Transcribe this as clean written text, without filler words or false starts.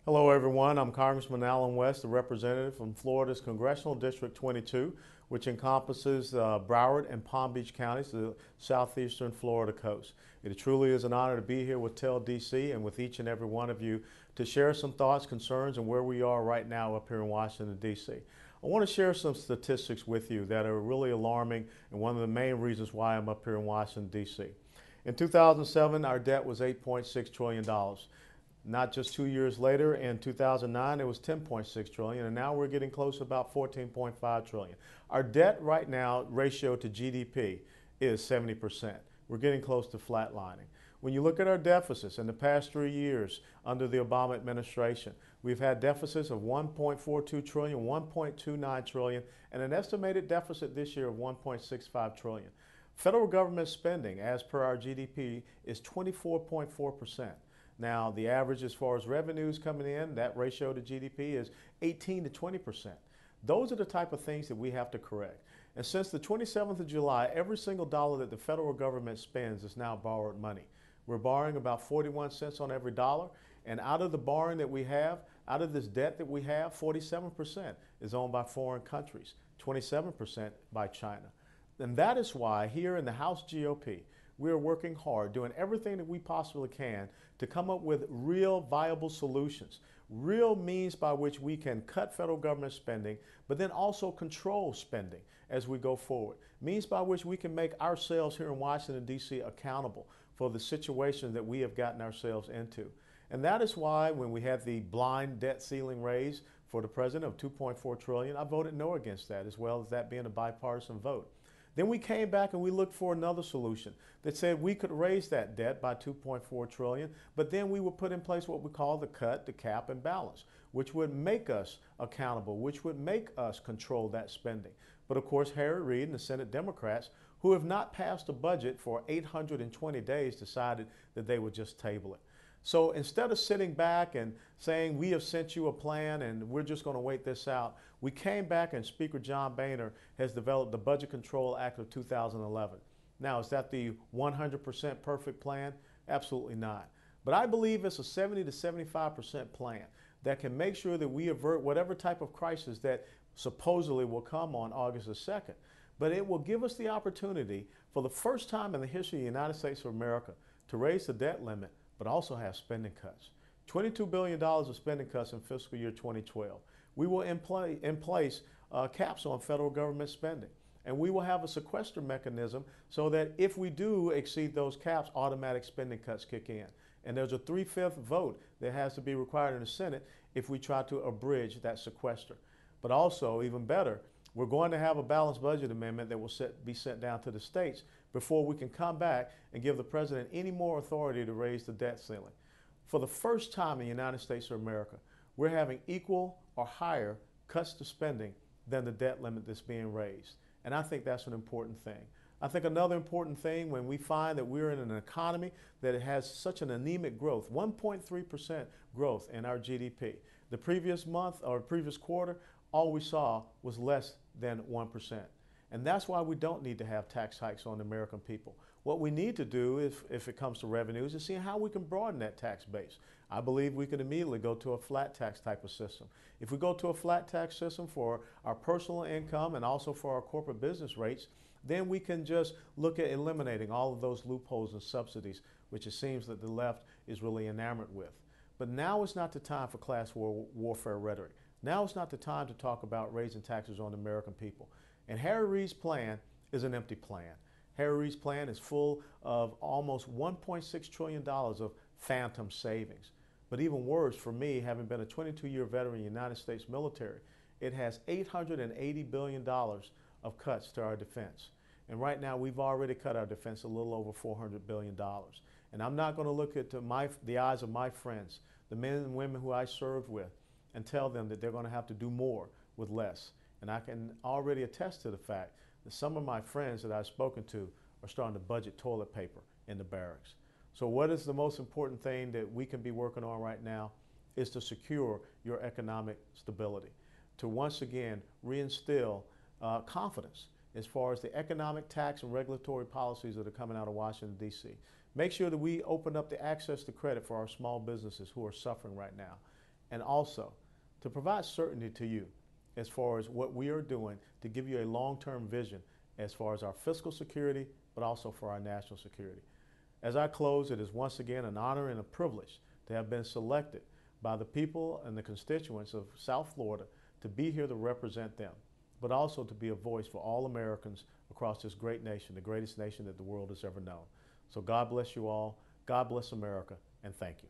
Hello, everyone. I'm Congressman Allen West, the representative from Florida's Congressional District 22, which encompasses Broward and Palm Beach counties, the southeastern Florida coast. It truly is an honor to be here with TEL DC and with each and every one of you to share some thoughts, concerns, and where we are right now up here in Washington, D.C. I want to share some statistics with you that are really alarming and one of the main reasons why I'm up here in Washington, D.C. In 2007, our debt was $8.6 trillion. Not just 2 years later, in 2009, it was 10.6 trillion, and now we're getting close to about 14.5 trillion. Our debt right now, ratio to GDP, is 70%. We're getting close to flatlining. When you look at our deficits in the past 3 years under the Obama administration, we've had deficits of 1.42 trillion, 1.29 trillion, and an estimated deficit this year of 1.65 trillion. Federal government spending, as per our GDP, is 24.4%. Now, the average as far as revenues coming in, that ratio to GDP is 18 to 20%. Those are the type of things that we have to correct. And since the 27th of July, every single dollar that the federal government spends is now borrowed money. We're borrowing about 41 cents on every dollar. And out of the borrowing that we have, out of this debt that we have, 47% is owned by foreign countries, 27% by China. And that is why here in the House GOP, we are working hard, doing everything that we possibly can to come up with real viable solutions, real means by which we can cut federal government spending, but then also control spending as we go forward. Means by which we can make ourselves here in Washington, D.C. accountable for the situation that we have gotten ourselves into. And that is why when we had the blind debt ceiling raise for the president of $2.4 trillion, I voted no against that, as well as that being a bipartisan vote. Then we came back and we looked for another solution that said we could raise that debt by $2.4 trillion, but then we would put in place what we call the cut, the cap, and balance, which would make us accountable, which would make us control that spending. But of course, Harry Reid and the Senate Democrats, who have not passed a budget for 820 days, decided that they would just table it. So instead of sitting back and saying, we have sent you a plan and we're just going to wait this out, we came back and Speaker John Boehner has developed the Budget Control Act of 2011. Now, is that the 100% perfect plan? Absolutely not. But I believe it's a 70 to 75% plan that can make sure that we avert whatever type of crisis that supposedly will come on August the 2nd. But it will give us the opportunity for the first time in the history of the United States of America to raise the debt limit, but also have spending cuts. $22 billion of spending cuts in fiscal year 2012. We will in place caps on federal government spending. And we will have a sequester mechanism so that if we do exceed those caps, automatic spending cuts kick in. And there's a 3/5 vote that has to be required in the Senate if we try to abridge that sequester. But also, even better, we're going to have a balanced budget amendment that will be sent down to the states before we can come back and give the president any more authority to raise the debt ceiling. For the first time in the United States of America, we're having equal or higher cuts to spending than the debt limit that's being raised. And I think that's an important thing. I think another important thing when we find that we're in an economy that it has such an anemic growth, 1.3% growth in our GDP. The previous month or previous quarter, all we saw was less than 1%. And that's why we don't need to have tax hikes on the American people. What we need to do, if it comes to revenues, is see how we can broaden that tax base. I believe we could immediately go to a flat tax type of system. If we go to a flat tax system for our personal income and also for our corporate business rates, then we can just look at eliminating all of those loopholes and subsidies, which it seems that the left is really enamored with. But now is not the time for class warfare rhetoric. Now is not the time to talk about raising taxes on the American people. And Harry Reid's plan is an empty plan. Harry Reid's plan is full of almost $1.6 trillion of phantom savings. But even worse for me, having been a 22-year veteran in the United States military, it has $880 billion of cuts to our defense. And right now we've already cut our defense a little over $400 billion. And I'm not going to look at the eyes of my friends, the men and women who I served with, and tell them that they're going to have to do more with less. And I can already attest to the fact that some of my friends that I've spoken to are starting to budget toilet paper in the barracks. So what is the most important thing that we can be working on right now is to secure your economic stability, to once again reinstill confidence as far as the economic, tax, and regulatory policies that are coming out of Washington, D.C. Make sure that we open up the access to credit for our small businesses who are suffering right now. and also to provide certainty to you as far as what we are doing to give you a long-term vision as far as our fiscal security, but also for our national security. As I close, it is once again an honor and a privilege to have been selected by the people and the constituents of South Florida to be here to represent them, but also to be a voice for all Americans across this great nation, the greatest nation that the world has ever known. So God bless you all, God bless America, and thank you.